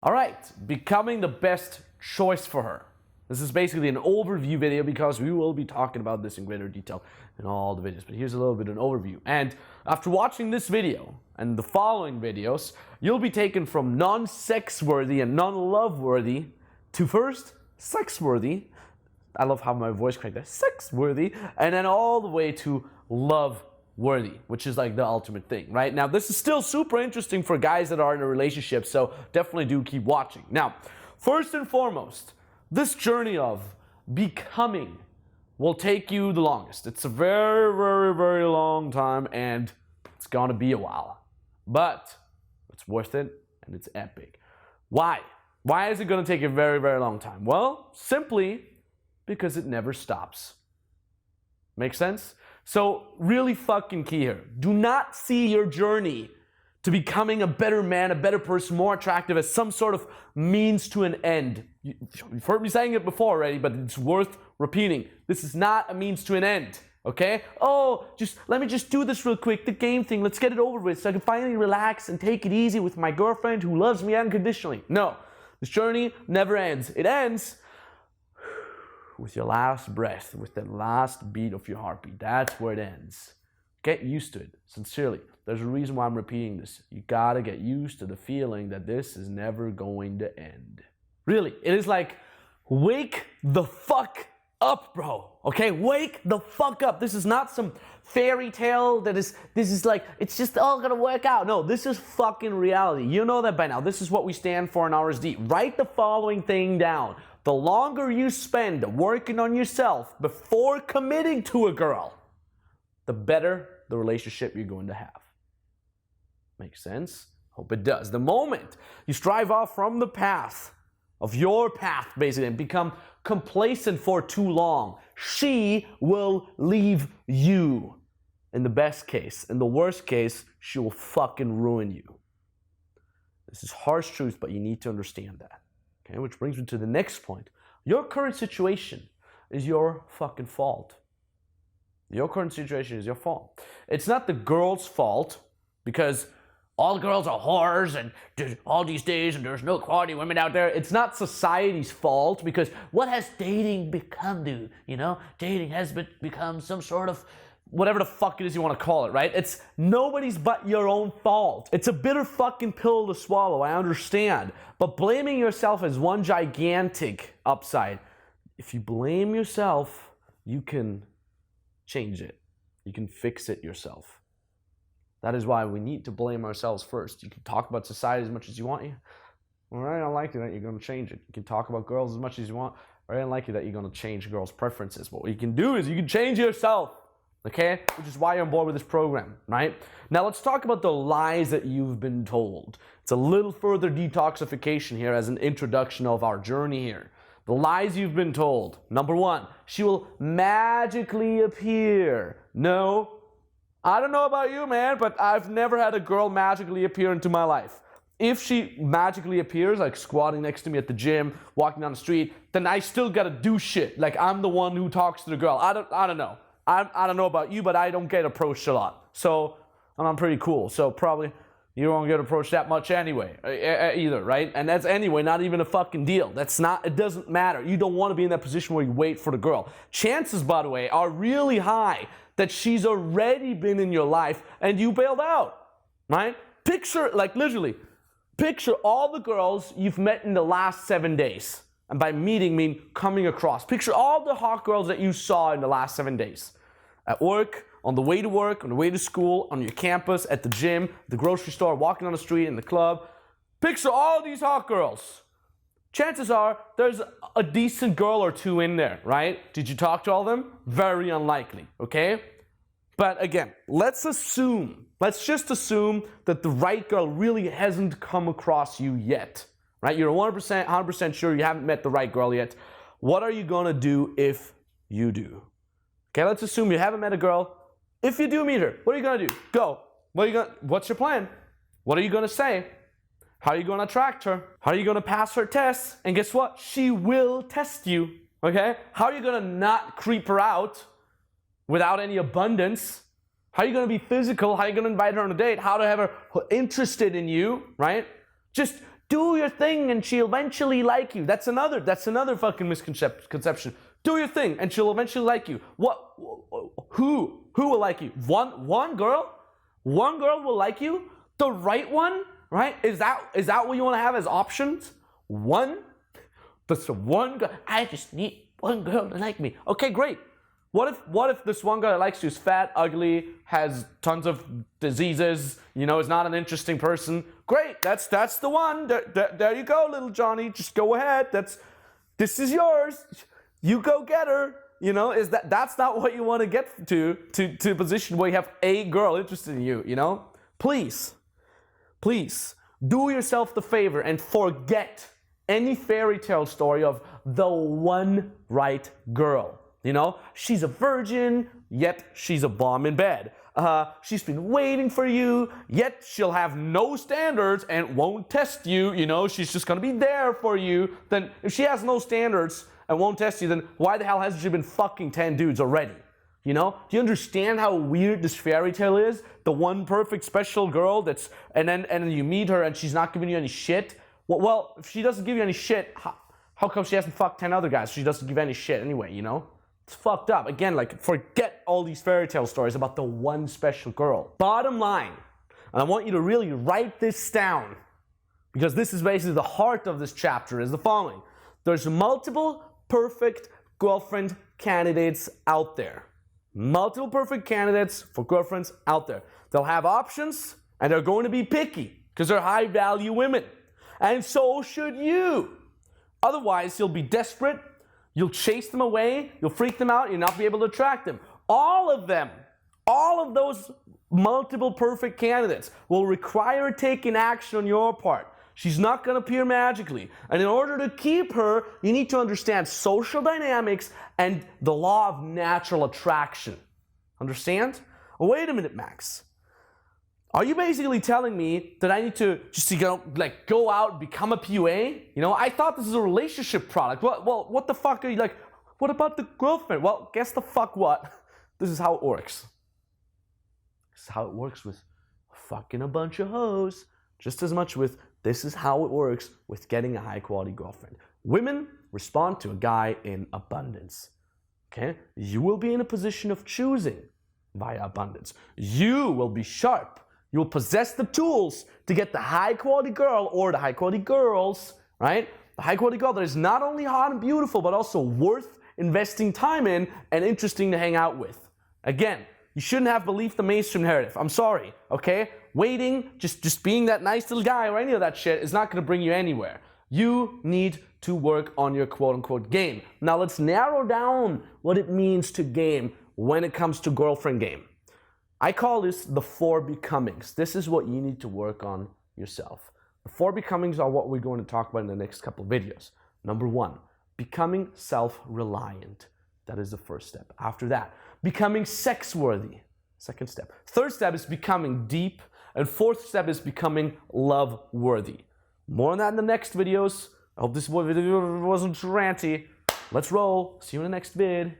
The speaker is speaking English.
All right, becoming the best choice for her. This is basically an overview video because we will be talking about this in greater detail in all the videos. But here's a little bit of an overview. And after watching this video and the following videos, you'll be taken from non-sex worthy and non-love worthy to first sex worthy. I love how my voice cracked there. Sex worthy. And then all the way to love worthy, which is like the ultimate thing, right? Now, this is still super interesting for guys that are in a relationship, so definitely do keep watching. Now, first and foremost, this journey of becoming will take you the longest. It's a very, very, very long time, and it's gonna be a while. But it's worth it, and it's epic. Why? Why is it gonna take a very, very long time? Well, simply because it never stops. Make sense? So really fucking key here. Do not see your journey to becoming a better man, a better person, more attractive as some sort of means to an end. You've heard me saying it before already, but it's worth repeating. This is not a means to an end, okay? Oh, let me just do this real quick, the game thing, let's get it over with so I can finally relax and take it easy with my girlfriend who loves me unconditionally. No, this journey never ends. It ends with your last breath, with the last beat of your heartbeat. That's where it ends. Get used to it, sincerely. There's a reason why I'm repeating this. You gotta get used to the feeling that this is never going to end. Really, it is like, wake the fuck up, bro. Okay, wake the fuck up. This is not some fairy tale this is like, it's just all gonna work out. No, this is fucking reality. You know that by now. This is what we stand for in RSD. Write the following thing down. The longer you spend working on yourself before committing to a girl, the better the relationship you're going to have. Makes sense? Hope it does. The moment you strive off from the path of your path, basically, and become complacent for too long, she will leave you. In the best case. In the worst case, she will fucking ruin you. This is harsh truth, but you need to understand that. Okay, which brings me to the next point. Your current situation is your fucking fault. Your current situation is your fault. It's not the girl's fault because all girls are whores and there's all these days and there's no quality women out there. It's not society's fault because what has dating become, dude? You know, dating has become some sort of whatever the fuck it is you want to call it, right? It's nobody's but your own fault. It's a bitter fucking pill to swallow, I understand. But blaming yourself is one gigantic upside. If you blame yourself, you can change it. You can fix it yourself. That is why we need to blame ourselves first. You can talk about society as much as you want. All right, I don't like it that you're going to change it. You can talk about girls as much as you want. I don't like it that you're going to change girls' preferences. But what you can do is you can change yourself. Okay? Which is why you're on board with this program, right? Now let's talk about the lies that you've been told. It's a little further detoxification here as an introduction of our journey here. The lies you've been told. Number one, she will magically appear. No, I don't know about you, man, but I've never had a girl magically appear into my life. If she magically appears, like squatting next to me at the gym, walking down the street, then I still gotta do shit. Like I'm the one who talks to the girl. I don't know. I don't know about you, but I don't get approached a lot. So, and I'm pretty cool. So probably you don't get approached that much anyway, either, right? And that's anyway not even a fucking deal. It doesn't matter. You don't want to be in that position where you wait for the girl. Chances, by the way, are really high that she's already been in your life and you bailed out, right? Picture all the girls you've met in the last 7 days. And by meeting, mean coming across. Picture all the hot girls that you saw in the last 7 days. At work, on the way to work, on the way to school, on your campus, at the gym, the grocery store, walking on the street, in the club. Picture all these hot girls. Chances are there's a decent girl or two in there, right? Did you talk to all of them? Very unlikely, okay? But again, let's just assume that the right girl really hasn't come across you yet, right? You're 100% sure you haven't met the right girl yet. What are you gonna do if you do? Okay, let's assume you haven't met a girl. If you do meet her, what are you gonna do? Go. What's your plan? What are you gonna say? How are you gonna attract her? How are you gonna pass her tests? And guess what? She will test you, okay? How are you gonna not creep her out without any abundance? How are you gonna be physical? How are you gonna invite her on a date? How to have her interested in you, right? Just Do your thing and she'll eventually like you. That's another fucking misconception. Do your thing and she'll eventually like you. What? Who will like you? One girl? One girl will like you? The right one? Right? Is that what you want to have as options? One? Just one girl. I just need one girl to like me. Okay, great. What if this one guy that likes you is fat, ugly, has tons of diseases, is not an interesting person? Great, that's the one. There you go, little Johnny. Just go ahead. This is yours. You go get her. That's not what you want to get to a position where you have a girl interested in you, Please do yourself the favor and forget any fairy tale story of the one right girl. She's a virgin, yet she's a bomb in bed. She's been waiting for you, yet she'll have no standards and won't test you. She's just gonna be there for you. Then if she has no standards and won't test you, then why the hell hasn't she been fucking 10 dudes already? Do you understand how weird this fairy tale is? The one perfect special girl and then you meet her and she's not giving you any shit. Well, if she doesn't give you any shit, how come she hasn't fucked 10 other guys? She doesn't give any shit anyway, It's fucked up. Again, forget all these fairy tale stories about the one special girl. Bottom line, and I want you to really write this down, because this is basically the heart of this chapter, is the following. There's multiple perfect girlfriend candidates out there. Multiple perfect candidates for girlfriends out there. They'll have options, and they're going to be picky, because they're high-value women. And so should you. Otherwise, you'll be desperate. You'll chase them away, you'll freak them out, you'll not be able to attract them. All of them, all of those multiple perfect candidates will require taking action on your part. She's not going to appear magically. And in order to keep her, you need to understand social dynamics and the law of natural attraction. Understand? Wait a minute, Max. Are you basically telling me that I need to just go out and become a PUA? I thought this is a relationship product. Well, what the fuck are you like? What about the girlfriend? Well, guess the fuck what? This is how it works. This is how it works with fucking a bunch of hoes. Just as much with this is how it works with getting a high quality girlfriend. Women respond to a guy in abundance. Okay? You will be in a position of choosing via abundance. You will be sharp. You will possess the tools to get the high-quality girl or the high-quality girls, right? The high-quality girl that is not only hot and beautiful, but also worth investing time in and interesting to hang out with. Again, you shouldn't have believed the mainstream narrative. I'm sorry, okay? Waiting, just being that nice little guy or any of that shit is not going to bring you anywhere. You need to work on your quote-unquote game. Now let's narrow down what it means to game when it comes to girlfriend game. I call this the 4 becomings. This is what you need to work on yourself. The 4 becomings are what we're going to talk about in the next couple of videos. Number 1, becoming self-reliant. That is the first step. After that, becoming sex-worthy. Second step. Third step is becoming deep. And fourth step is becoming love-worthy. More on that in the next videos. I hope this video wasn't ranty. Let's roll. See you in the next vid.